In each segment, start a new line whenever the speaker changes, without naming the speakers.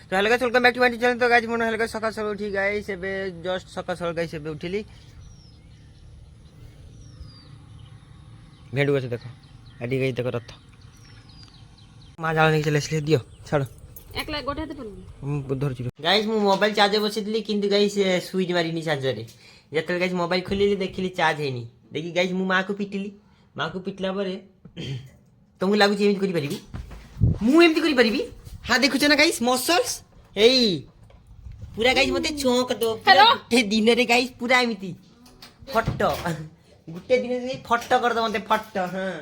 তো hello guys welcome back to my channel. তো guys মনে হলো গাইস সকাল সকাল উঠি গাইস এবে জস্ট সকাল সকাল গাইস এবে উঠিলি ভেড়ু আছে দেখো এডি গাইস দেখো রথ মা জাল নিয়ে চলে আসলে দিও ছাড়ো
একলা গোটাতে পারবি
ধরছি গাইস মু মোবাইল চার্জে বসেছিলি কিন্তু গাইস সুইচ মারিনি চার্জরে যেତେବେଳେ গাইস মোবাইল ଖୋଲିଲି ଦେଖିଲି ଚାର୍ଜ ହେଇନି দেখি গাইস মু মাକୁ ପିଟିଲା ପରେ ତମକୁ ଲାଗୁଛି ଏମିତି କରିପାରିବି ମୁଁ ଏମିତି କରିପାରିବି हाँ देखुच ना गाइस मसल्स एई पूरा गाइस मते चौंक दो गुटे दिन रे गाइस पूरा एमिति फट गुटे दिन रे फट कर दो मते फट हां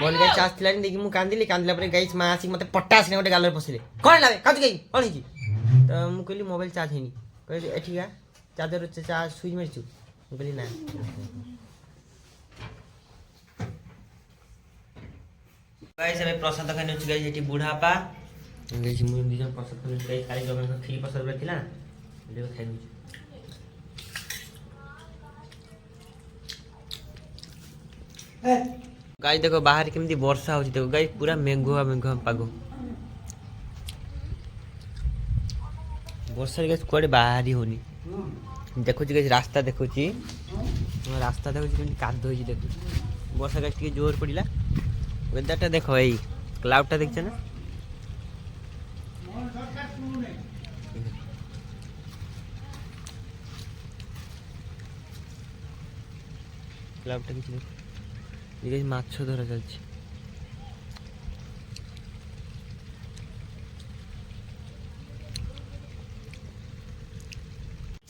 बोल गाइस चास थिला देखि मु कांदिला पर गाइस मा आसी मते पटास ने गोटे गालर पसिले कोन लागे काज गई कोन हिची तो मु कहली मोबाइल चार्ज हेनी कहली एठिया चार्जर चार्ज स्विच मारछु मु कहली ना गाइस हमें प्रसाद खाने छु गाइस एटी बुढ़ापा गाइस मु दिजन प्रसाद खाने गाइस खाली जगह फ्री प्रसाद रखिला ले खाइनु गाइस देखो बाहर केमती वर्षा होची देखो गाइस पूरा मेघुआ पागो वर्षा गाइस कोडे बाहर ही होनी देखो जी गाइस रास्ता देखो छी केमती कादो होची देखो वर्षा गाइस के जोर पड़िला वेदरটা দেখো এই ক্লাউডটা দেখছ না ক্লাউডটা কিছু দেখো এই মাছ ধরা চলছে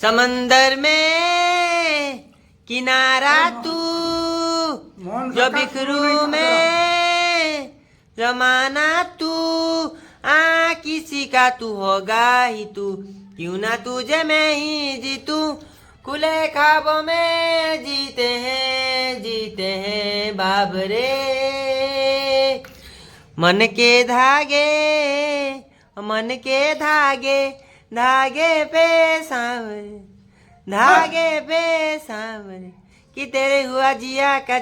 समंदर में किनारा तू जो बिखरू में जमाना तू किसी का तू होगा ही तू क्यों ना तुझे मैं ही जीतू खुले ख्वाबों में जीते हैं बाबरे मन के धागे धागे पे सांवरे कि तेरे हुआ जिया का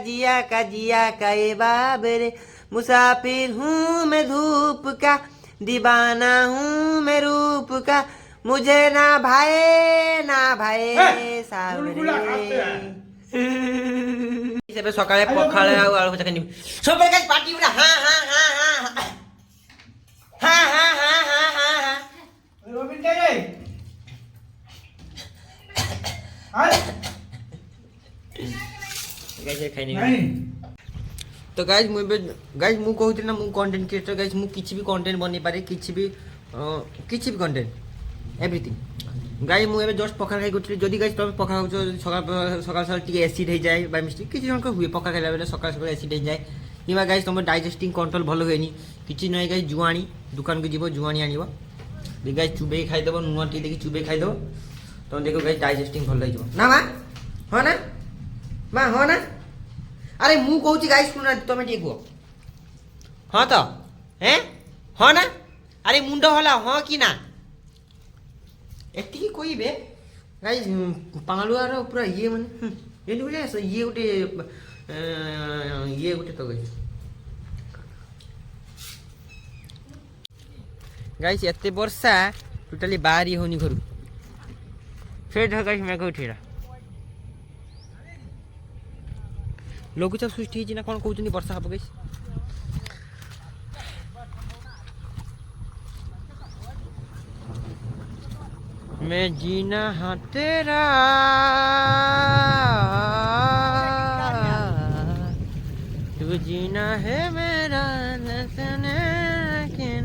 ये बाबरे मुसाफिर हूँ मैं धूप का दीवाना हूँ मैं रूप का मुझे ना भाए सावरे सबे सकाळे पखाळे आउ आलू भजा खानी सबे गाइस पार्टी उडा हां
रोबिन के रे हाय
गाइस खानी तो गाइस मु कहूती ना मु कंटेंट क्रिएटर गाइस मु किछि भी कंटेंट बनै पारे किछि भी कंटेंट एवरीथिंग गाइस मु एबे जस्ट पखार खाइ गुटली जदी गाइस तमे पखार होचो सकाल टिके एसिड हो जाए बाय मिस्टेक किछि जन को हुए पखार खाइला बेले सकाल एसिड हो जाए किबा गाइस तम डाइजेस्टिंग कंट्रोल भलो होएनी किछि नै गाइस जुआणी दुकान को जीवो जुआणी आनिबो दे गाइस चुबे खाइ देबो नुन टी देखि चुबे खाइ देबो तम देखो गाइस डाइजेस्टिंग भलो हो ना मां हो ना अरे मु कहूची गाइस सुना तमे टी को हां तो हैं हो ना अरे मुंडो होला हां कि ना एति कोई बे गाइस पालुआर पूरा ये माने ये गुटे तो गाइस एते वर्षा टोटली बाहर ही होनी घरु फेर गाइस मैं उठेरा लघुचाप सृष्टि होची ना कोन कहउचनी वर्षा हबो गाइस मैं जीना हाँ तेरा तू जीना है मेरा नसने के न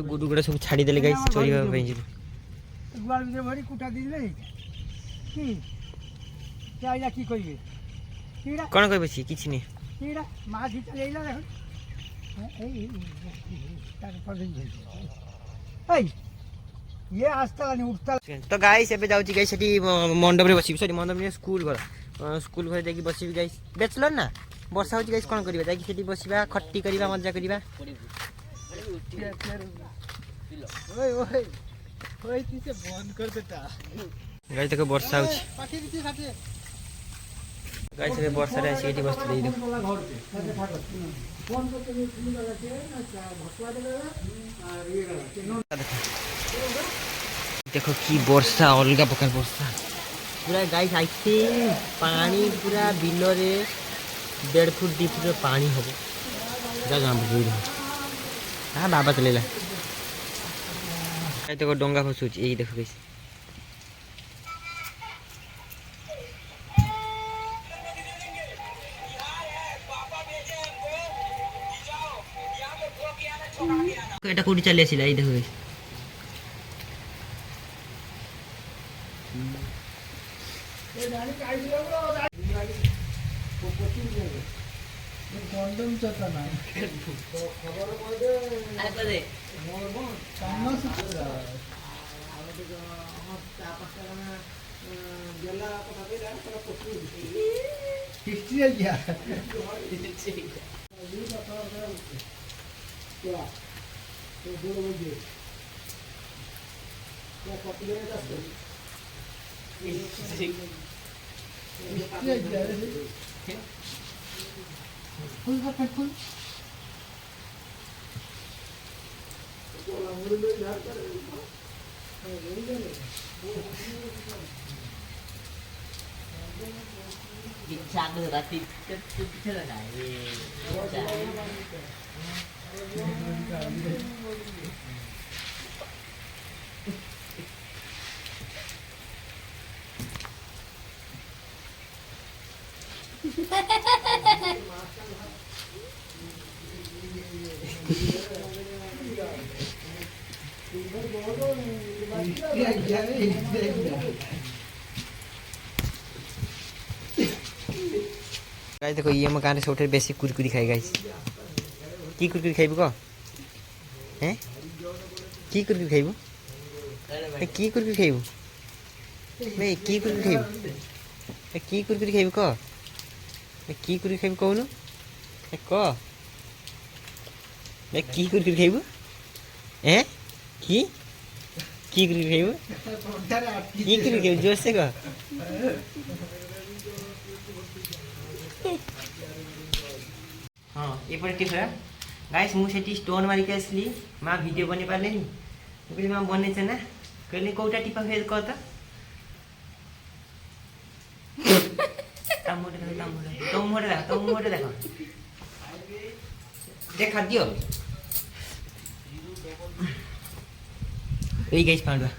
गुरु गुड़ा सब छाड़ी देले गाइस चोरी होय पई जी
गुआल में भरी कुटा दिले की क्या या की कहिए कीड़ा
कोन कहबे छी किछ नै
कीड़ा माछ चलेला रे ए तार पर दिन ए ये आस्ता नहीं उठता
तो गाइस एबे जाउची गाइस सेठी मंडप रे बसी सॉरी मंडप ने स्कूल घर देखि बसी गाइस बैचलर ना ବର୍ଷା ହେଉଛି ଗାଇସ୍, କ'ଣ କରିବା? ଯାଇକି ସେଠି ବସିବା, ଖଟି କରିବା, ମଜା କରିବା। ଗାଇସ୍ ଦେଖ ବର୍ଷା ହେଉଛି। ଗାଇସ୍ ଏବେ ବର୍ଷାରେ ଆସିକି ଏଠି ବସିଥିଲେ। ଏଇ ଦେଖ କି ବର୍ଷା, ଅଲଗା ପ୍ରକାର ବର୍ଷା ପୁରା ଗାଇସ୍। ଆଇ ଥିଙ୍କ୍ ପାଣି ପୁରା ବିଲରେ 1.5 ଫୁଟ 2 ଫୁଟ ପାଣି ହବ। ଯା ଜଣା ପଡ଼ୁଛି। ହଁ ବାବା ଚଲେଇଲା। ଦେଖ ଡଙ୍ଗା ଭସୁଛି। ଏଇ ଦେଖ ଗାଇସ୍, এটা কোটি চালিয়ে আসিলা। এই দেখো গাইস, गाइस देखो ये मकान रे सबठे बेसी कुरकुरी खाए गाइस। की कुरकुरी खाइबू क? हैं की कुरकुरी खाइबू? ए की कुरकुरी खाइबू? बे की कुरकुरी खाइबू? ए की कुरकुरी खाइबू क? ए की कुरकुरी खाइबू कहनु? ए क? ए की कुरकुरी खाइबू? ए की कुरकुरी खाइबू? की कुरकुरी खाइबू जोर से क? हाँ ये टिपरा गाइस मुझे स्टोन मारिक आसली। माँ वीडियो बनी पारे मुझे माँ बन ना कहली कौटा टिपा फेर कह तो तुम मोटे देख देखा दियो। এই গাইস পাঁডুয়া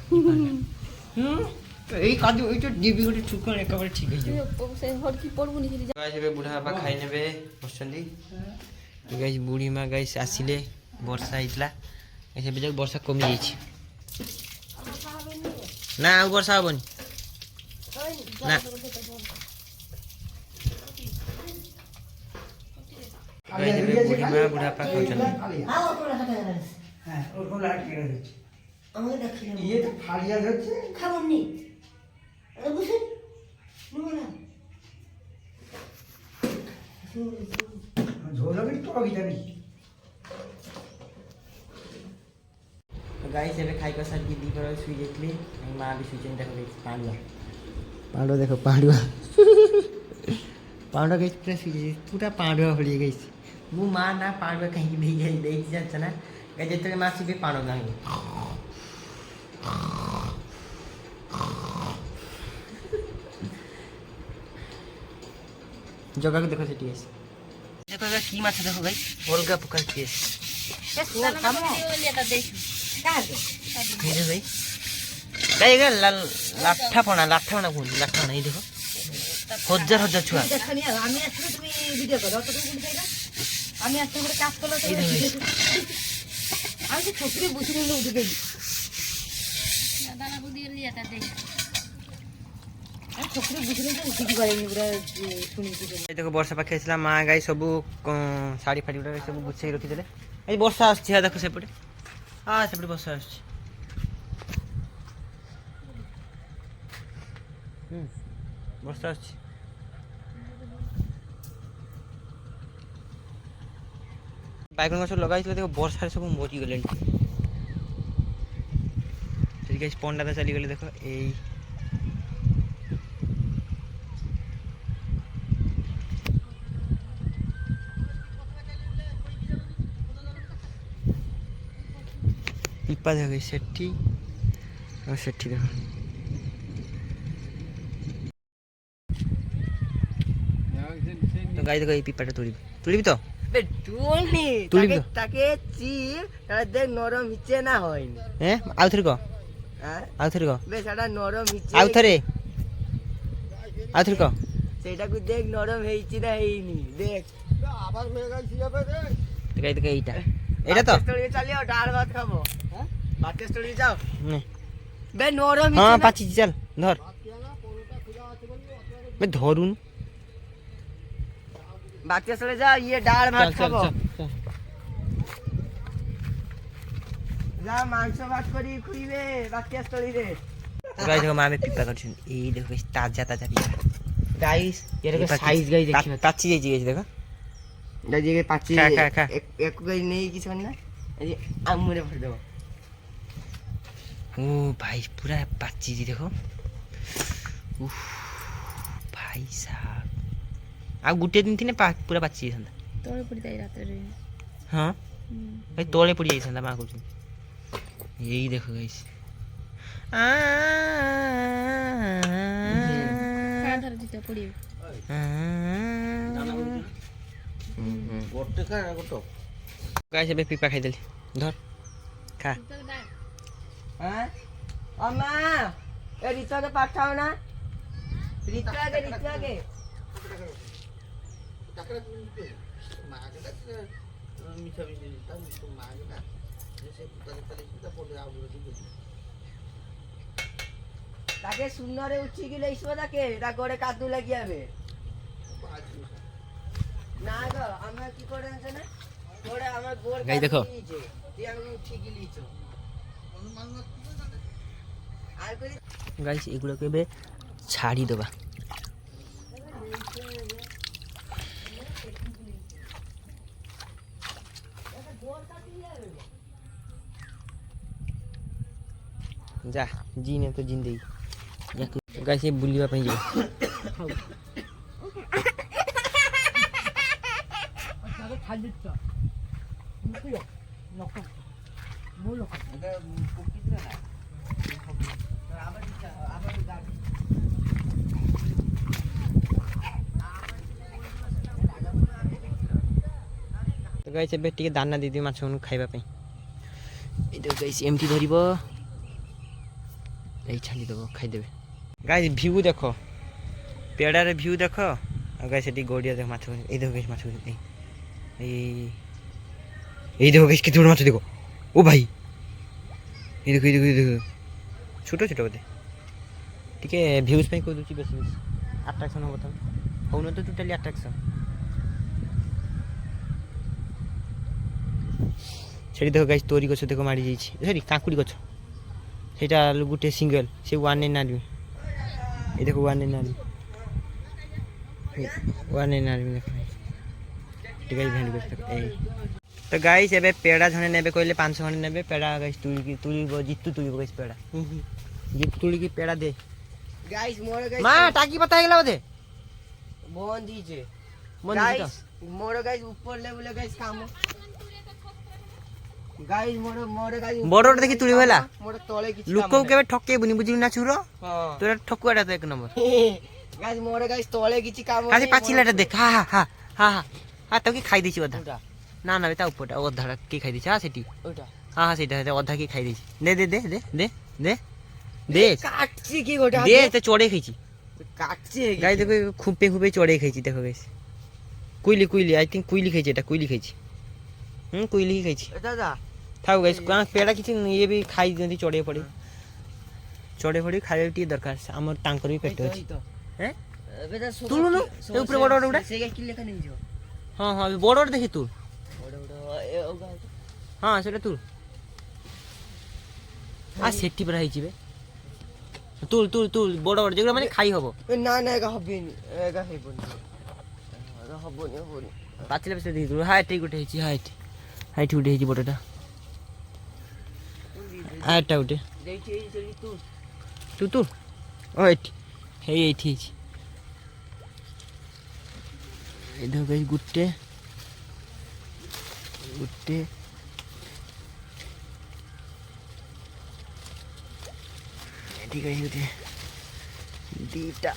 এই কাজু ওই তো ডিবি গোটে ঠুকন একেবারে ঠিক হয়ে যাবে।
সে হর কি পড়বো নি সেটি
গাইস ଏବେ ବୁଢା ବାପା ଖାଇ ନେବେ ବସିଛନ୍ତି। ଗାଇସ୍ ବୁଢୀ ମା ଗାଇସ୍ ଆସିଲେ ବର୍ଷା ହେଇଥିଲା ଗାଇସ୍ ଏବେ ଯାକ ବର୍ଷା କମି ଯାଇଛି। ନା ଆଉ ବର୍ଷା ହବନି ନା। ଗାଇସ୍ ଏବେ ବୁଢୀ ମା ବୁଢା ବାପା ଖାଉଛନ୍ତି।
ये तो फाड़िया धरছে
খাবার নেই বুঝছেন
ঝোলকে তো আগে যাবি।
गाइस ଏବେ ଖାଇବା ସାରିକି ଦିପହର ଶୋଇ ଯାଇଥିଲି। ମା ବି ଶୋଇଛନ୍ତି। ଦେଖ ଗାଇସ୍ ପାଣ୍ଡୁଆ ଦେଖ ପାଣ୍ଡୁଆ ପାଣ୍ଡୁଆ ଗାଇସ୍ ପୁରା ଶୋଇଯାଇଛି ପୁରା ପାଣ୍ଡୁଆ ଭଳି ଗାଇସ୍। ମୁଁ ମା ନା ପାଣ୍ଡୁଆ କାହିଁକି ଦେଇଛି ଜାଣିଛ ନା ଗାଇସ୍ ଯେତେବେଳେ ମା ଆସିବେ ପାଣ୍ଡୁଆ କାହିଁକି जगह को देखो सेठी गाइस देखो गाइस की माछ देखो गाइस अलगा प्रकार की ये भाई गाय गा लाठा पना कोन लाठा पना ये देखो हजार हजार छुआ
আমি আসলে তুমি ভিডিও করো তো তুমি বুঝাইলা আমি আসলে করে কাজ করলো তো আমি তো ছোটরে বুঝি নিলে উঠে গেলি দাদা বুদ্ধি লিয়া তা দেখ
देखो वर्षा पाखे आसला माँ गाई सब शाढ़ी फाड़ी गुड़ा सब गुछे रखीदे। ये वर्षा आस देखो सेपटे हाँ सेपटे वर्षा आस वर्षा ବାଇଗଣ ଗଛ ଲଗା ହେଇଥିଲା ଦେଖ ବର୍ଷାରେ ସବୁ ମରିଗଲେଣି। ସେଠି ଗାଇସ୍ ପଣ୍ଡା ତ ଚାଲିଗଲେ ଦେଖ ଏଇ ପିପା ଦେଖ ଗାଇସ୍ ସେଠି ଆଉ ସେଠି ଦେଖ। ତ ଗାଈ ଦେଖ ଏଇ ପିପାଟା তুଳିବି ତ
বে তুলনি
তুলিবি
তাকে
তো?
তাকে চির তাহলে দেখ নরম হিচে না হয়নি
হ্যাঁ আউথরে কହ
হ্যাঁ
আউথরে কହ
বে সেটা নরম হিচে
আউথরে কହ
ସେଇଟାକୁ ଦେଖ ନରମ ହେଇଛି ନା ହେଇନି ଦେଖ
ତ ଗାଈ ଦେଖ ଏଇଟା ଏଇଟା ତ
ବାଟେସ୍ଥଳୀରେ ଚାଲିବ ଡାଳ ଭାତ ଖାବ ବାଟେସ୍ଥଳୀରେ ଯାଅ
ନେ।
ବେ ନରମ
ହଁ
ହିଚେ ନା
ପାଚିଛି ଚାଲ ଧର ବେ ଧରୁନ
ବାଟେସ୍ଥଳୀରେ ଯା ଇଏ ଡାଳ ଭାତ ଖାବ ଯା ମାଂସ ଭାତ କରି ଖୁଇବେ ବାଟେସ୍ଥଳୀରେ
ଗାଈ ଦେଖ ମା ଆମେ ପିପା କରିଛନ୍ତି ଏଇ ଦେଖ guys, ତାଜା ତାଜା ପିପା
ଗାଇସ୍ ଏର
ଏଇ
ସାଇଜ ଗାଇ ଦେଖିବ
ପାଚି ଯାଇଛି ଗାଇସ୍ ଦେଖ
ଗାଇ ଯେ ପାଚି
ଖା, ଖା, ଖା।
ଏକୁ ଗାଇ ନେଇକି ଛନ୍ ନା ଏ ଆମୁରେ ଭରି ଦେବ
ଓ ଭାଇ ପୁରା ପାଚିଛି ଦେଖ ଉଫ୍, ଭାଇ ସାହେବ ଆଉ ଗୋଟିଏ ଦିନ ଥିଲେ ପୁରା ପାଚି ଯାଇଥାନ୍ତା
ତଳେ ପଡ଼ିଥାଏ ରାତିରେ
ହଁ ଭାଇ ତଳେ ପଡ଼ି ଯାଇଥାନ୍ତା ମା କହୁଛନ୍ତି ଏଇ ଦେଖ ଗାଇସ୍
ଧର ଦିଟା ପଡ଼ିବ
ଗାଇସ୍ ଏବେ ପିପା ଖାଇଦେଲି ଧର ଖା
হ্যাঁ আমা এ রিতাকে পাঠাও না রিতাকে তাকে সুন্দরে উঠি গেলে ইসবা তাকে তা গোড়ে কাদু লাগি যাবে না গো আমরা কি করে আনছে না গোড়ে আমার গোড়
গাই দেখো।
তুই আমি উঠি গেলিছ আর করি
গাইস এগুলোকে এবার ছাড়ি দেবা যা ଜିନେ ତ ଜିନ୍ଦେଇ ଗାଇସ୍ ବୁଲିବା ପାଇଁ ଯିବା ତ ଗାଇସ୍ ଏବେ ଟିକେ ଦାନା ଦେଇଦିଅ ମାଛମାନଙ୍କୁ ଖାଇବା ପାଇଁ ଏଇ ଦେଖ ଗାଇସ୍ ଏମିତି ଧରିବ ଏଇ ଛାଡ଼ିଦେବ ଖାଇଦେବେ ଗାଇସ୍ ଭିଉ ଦେଖ ପେଡ଼ାରେ ଭିଉ ଦେଖ ଆଉ ଗାଇସ୍ ସେଠି ଗଡ଼ିଆ ଦେଖ ମାଛ ଏଇ ଦେଖ ଗାଇସ୍ ମାଛ ଏଇ ଦେଖ ଗାଇସ୍ କେତେ ବଡ଼ ମାଛ ଦେଖ ଓ ଭାଇ ଏଇ ଦେଖ ଛୋଟ ଛୋଟ ବୋଧେ ଟିକେ ଭ୍ୟୁଜ୍ ପାଇଁ କହିଦେଉଛି ବେଶୀ ଆଟ୍ରାକ୍ସନ୍ ହେବ ତମେ ହଉନ ତ ଟୋଟାଲି ଆଟ୍ରାକ୍ସନ୍ ସେଠି ଦେଖ ଗାଇସ୍ ତୋରି ଗଛ ଦେଖ ମାଡ଼ି ଯାଇଛି ସରି କାକୁଡ଼ି ଗଛ ସେଇଟା ଗୋଟେ ସିଙ୍ଗଲ ସେ ୱାନ୍ ଇନ୍ ଆର୍ମି এই দেখো ୱାନ୍ ଇନ୍ ଆର୍ମି ଦେଖ ଟିକେ ଭେଣ୍ଡି ଗଛ ଦେଖ ଏଇ ତ ଗାଇସ୍ ଏବେ ପେଡ଼ା ଜଣେ ନେବେ କହିଲେ 500 ଖଣ୍ଡେ ନେବେ ପେଡ଼ା ଗାଇସ୍ ତୁଳିବ ଜିତୁ ତୁଳିବ ଗାଇସ୍ ପେଡ଼ା ଜିତୁ ତୁଳିକି ପେଡ଼ା ଦେ
গাইস মোর গাইস
মা টাকি পাতা হয়ে গেল বোধে
বন দিছে
বন দিছে তো?
গাইস মোর গাইস উপর লেভেলে গাইস কাম গাইস মোর গাইস
বড়টা দেখি তুলিব ହେଲା
মোর তলে কিছু
লোক কেবে ঠকেইবনি বুঝিবি না ছুর
হ্যাঁ
তোরা ঠকুয়াটা তো এক নম্বর
গাইস মোর গাইস তলে কিছু কাম
কাছে পাচিলাটা দেখ হা হা হা হা হা তো কি খাই দিছি অধা
ওটা
না না তা উপরটা অধাটা কি খাই দিছি হ্যাঁ সেটি
ওটা
হ্যাঁ হ্যাঁ সেটা অধা কি খাই দিছি দে দে দে দে দে দে দে
কাটছি কি গোটা
দে তো চড়ে খাইছি
কাটছি
গাই দেখো খুপে খুপে চড়ে খাইছি দেখো গাইস কুইলি আই থিঙ্ক কুইলি খাইছি এটা কুইলি খাইছি কুইলি হি খাইছি
দাদা
থাও গাইস কারণ পেড়া কিছু ইয়ে ବି ଖାଇ ଦିଅନ୍ତି ଚଢ଼େଇ ପଡ଼ି ଖାଇବା ଟିକେ ଦରକାର ଆମର ତାଙ୍କର ବି ପେଟ ଅଛି হ্যাঁ
বেটা
তুলুন এই উপরে বড় বড় উড়া
সেই কি লেখা নেই যো
হ্যাঁ হ্যাঁ বড় বড় দেখি তুল
বড় বড় এ ও গাইস
হ্যাঁ সেটা তুল আর সেটি পরা ହେଇଛି বে তুল তুল তুল বড় বড় যেগুলো মানে খাই হবো
না না এগা হবেনি এগা হইবনি এগা হবনি
পাচিলে পাচিলে দেখি তুল হাইট ଗୋଟେ ହେଇଛି ହାଇଟ୍ ଏଇଠି ଗୋଟେ ହେଇଛି ବଡ଼ଟା ଆରଟା ଗୋଟେ ତୁ ଓ ଏଇଠି ଏଇଠି ହେଇଛି ଏଇଟା ଗାଇସ୍ ଗୋଟେ ଏଠି ଗାଇସ୍ ଗୋଟେ ଦିଟା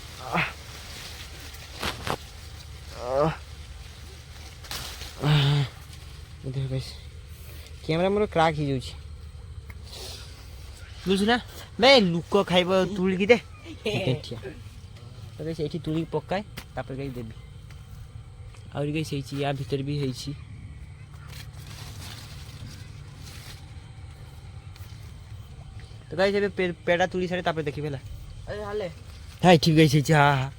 କ୍ୟାମେରା ମୋର କ୍ରାକ୍ ହେଇଯାଉଛି ବୁଝୁଛୁ ନା ବେ ଲୁକ ଖାଇବ ତୁଳିକି ଦେ ସେଇଠି ତୁଳିକି ପକାଏ ତାପରେ ଗାଈ ଦେବି ଆହୁରି ଗାଈ ହେଇଛି ୟା ଭିତରେ ବି ହେଇଛି ତ ଗାଈ ଏବେ ପେଡ଼ା ତୁଳି ସାରେ ତାପରେ ଦେଖିବେ ହେଲା ହାଇ ଠିକ୍ ଗାଈ ହେଇଛି ହଁ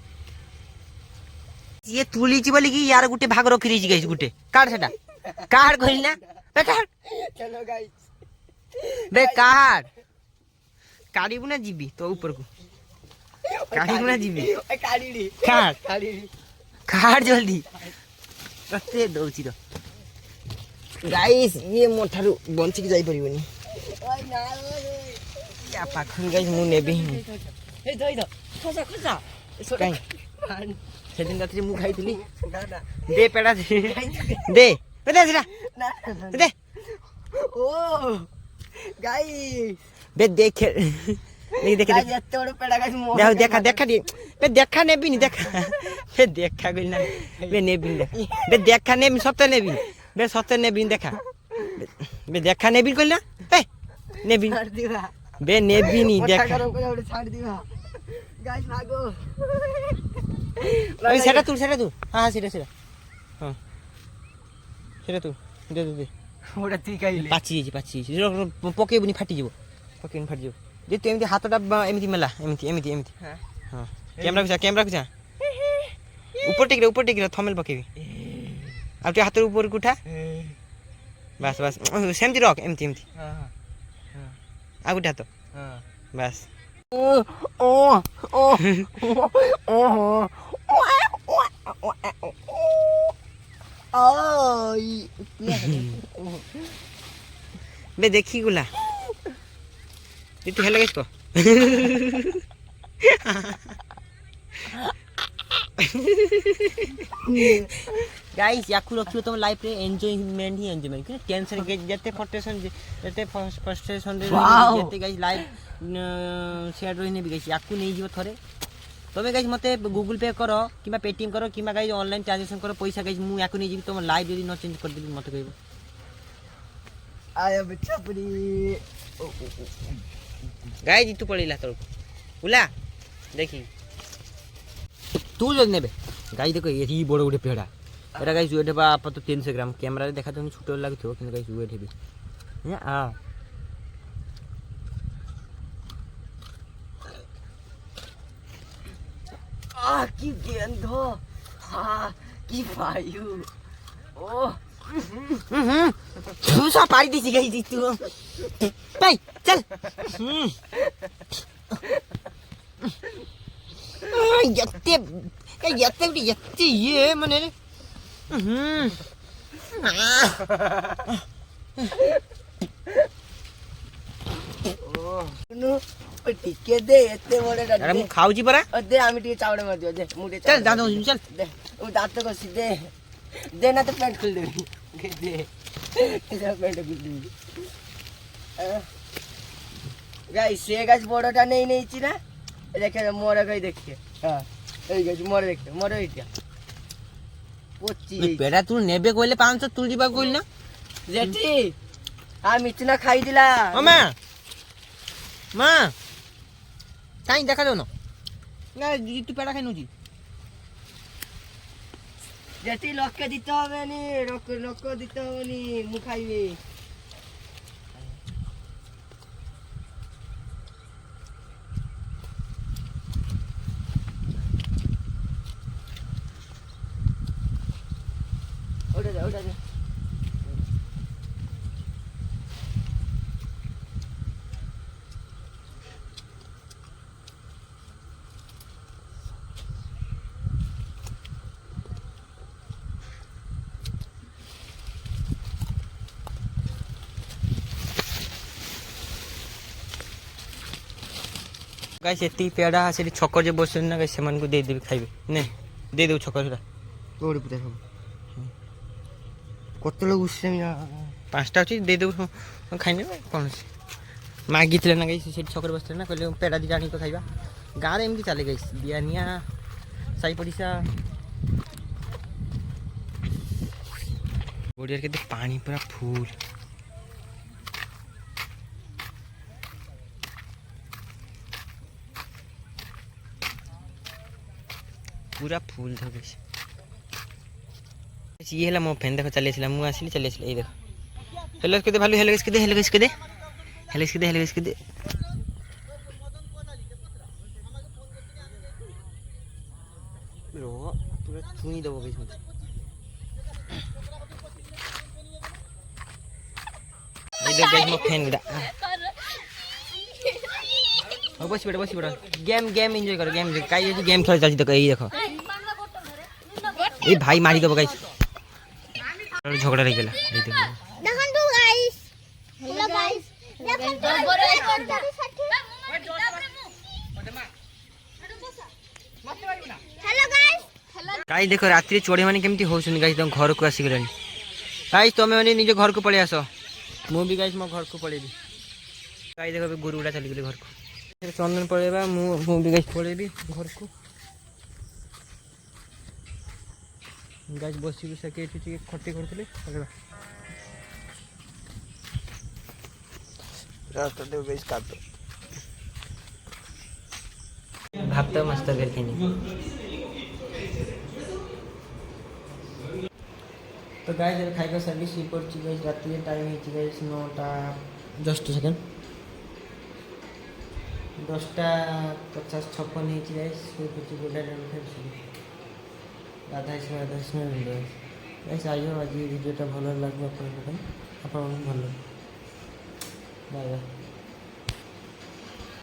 ଇଏ ତୁଳିଛି ବୋଲିକି ୟାର ଗୋଟେ ଭାଗ ରଖିଦେଇଛି ଗାଈ ଗୋଟେ କାଢ ସେଟା କାଢ କହିଲି ନା ବେ କାଢ ବେ କାଢ କାଢିବୁ ନା ଯିବି ତୋ ଉପରକୁ କାଢିବୁ ନା ଯିବି କାଢ ଜଲ୍ଦି ତତେ ଦଉଛି ତ ଗାଇସ୍ ଇଏ ମୋ ଠାରୁ ବଞ୍ଚିକି ଯାଇପାରିବନି ୟା ପାଖରୁ ଗାଇସ୍ ମୁଁ ନେବି ସେଦିନ ରାତିରେ ମୁଁ ଖାଇଥିଲି ଦେ ପେଡ଼ା ଦେ ଦେ
ଓ ଗାଇସ୍
ବେ ଦେଖେ ଦେଖେ
ଏତେ ବଡ଼ ପେଡ଼ା ଗାଇସ୍ ମୋ
ଦେଖା ଟିକେ ବେ ଦେଖା ନେବିନି ଦେଖା ବେ ଦେଖା କହିଲି ନା ବେ ନେବିନି ଦେଖା ବେ ଦେଖା ନେବି ସତ ନେବିନି ବେ ସତ ନେବିନି ଦେଖା ବେ ଦେଖା ନେବିନି କହିଲି ନା ବେ ନେବିନି ବେ ନେବିନି ଦେଖା
ଗାଇସ୍ ଭାଗो
সেটা তুল হ্যাঁ সেটা হ্যাঁ সেটা তুল দে
ওটা তুই খাইলি
পাচি ଯାଇଛି ପକେଇବୁନି ଫାଟିଯିବ ଯେ ତୁ ଏମିତି ହାତଟା ଏମିତି ମେଲା ଏମିତି ହଁ କ୍ୟାମେରାକୁ ଯା ଉପର ଟିକିରେ ଥମେଲ ପକେଇବି ଆଉ ଟିକେ ହାତର ଉପରକୁ ଉଠା ବାସ୍ ସେମିତି ରଖ ଏମିତି ଆଉ ଗୋଟେ ହାତ ବାସ୍ ବେ ଦେଖି ଗୁଲା ତୁ ହେଲେ ଗାଇସ୍ କହ गाइस याकू रखियो तुम लाइफ रे एन्जॉयमेंट ही एन्जॉयमेंट कि टेंशन जते फ्रस्ट्रेशन जते गाइस लाइफ शेयर रही भी गाइस याकू नहीं जीव थरे तबे गाइस मते गूगल पे करो किबा पेटीएम करो किबा गाइस ऑनलाइन ट्रांजैक्शन करो पैसा गाइस मु याकू नहीं जीव तुम लाइफ यदि न चेंज कर देबी मते कहबो
आया बच्चा पड़ी
गाइस तू पड़ीला तो उला देखी तू जो नेबे गाइस देखो ये बड़ गोटे पेड़ा एटा गाइस वेट बा आप तो 300 ग्राम कैमरा रे देखा तो छोटो लागथो कि गाइस वेट हेबी आ
की गंध हाँ की वायु ओ
तू सा पारी दी गई तू भाई चल यत्ते ये मने
टिके दे एते बड़े
अरे मु खाउची परा
दे आमी टिके चावड़े मार दियो दे मु
चल दादा चल
दे उ दांत को सीधे दे ना तो पेट खोल दे दे तेरा पेट खोल दे गाइस से गाइस बड़टा नहीं ची ना देखे मोर गई देखिए हां এই গাইস মোরে দেখতে মোরে এইটা পচি
পেড়া তুই নেবে কইলে 500 তুই দিবা কইল না
জেঠি আমি ইতনা খাই দিলা
ও মা মা কাই দেখা দাও না না তুই পেড়া খাই নুজি
জেঠি লক্ষ্য দিতে হবে নি লক্ষ্য দিতে হবে নি মু খাইবে ওটা দে
ଗାଇସ୍ ଏତିକି ପେଡ଼ା ସେଠି ଛକ ଯେ ବସୁଛନ୍ତି ନା ଗାଇସ୍ ସେମାନଙ୍କୁ ଦେଇଦେବି ଖାଇବେ ନେ ଦେଇଦେବୁ ଛକ ସେଟା ତୋଡ଼ି ପୁରା ସବୁ କେତେବେଳେ ଉଷେମି 5ଟା ଅଛି ଦେଇଦେବୁ ଖାଇନେବେ କ'ଣ ଅଛି ମାଗିଥିଲେ ନା ଗାଇସ୍ ସେଠି ଛକରେ ବସିଥିଲେ ନା କହିଲେ ପେଡ଼ା ଦୁଇଟା ଆଣିକି ତ ଖାଇବା ଗାଁରେ ଏମିତି ଚାଲେ ଗାଇସ୍ ଦିଆ ନିଆ ସାଇ ପଡ଼ିଶା ଓଡ଼ିଆରେ କେତେ ପାଣି ପୁରା ଫୁଲ୍ पूरा फूल था गाइस ये है मो फैन देखो चले आसिला मु आसिली चले आसिला ए देखो हेलो के दे भालू हेलो के दे हेलो के दे हेलो के दे हेलो के दे रो पूरा छुई दबो गाइस मत ए देखो गाइस मो फैन गुडा अब बस बेटा गेम एंजॉय करो गेम काई गेम खेल चलती देखो यही देखो ए भाई मारी दबो गाइस झगड़ा रही गेला ए देखो
देखंतु guys hello guys hello guys
guys देखो रात्रि चोड़े माने केमती होउछन गाइस तुम घर को आसी गेलनी गाइस तमे माने निजे घर को पळे आसो मु भी गाइस मो घर को पळेबी गाइस देखो गुरुडा चली गेले घर को चंदन पळेबा मु भी गाइस पळेबी घर को गाइस बसी भी सके एठी खट्टी करथले पळेबा रास्ता दे गाइस काट भात मस्त कर खेनी तो गाइस जब खाइका सर्विस रिपोर्ट ची गाइस रात्रि टाइम है गाइस 9टा जस्ट सेकंड 10:50 है गाइस कुछ गोडा फिर राधा इसमें गाइस आइयो आज वीडियोटा भलो लागबो अपन भलो बाय बाय।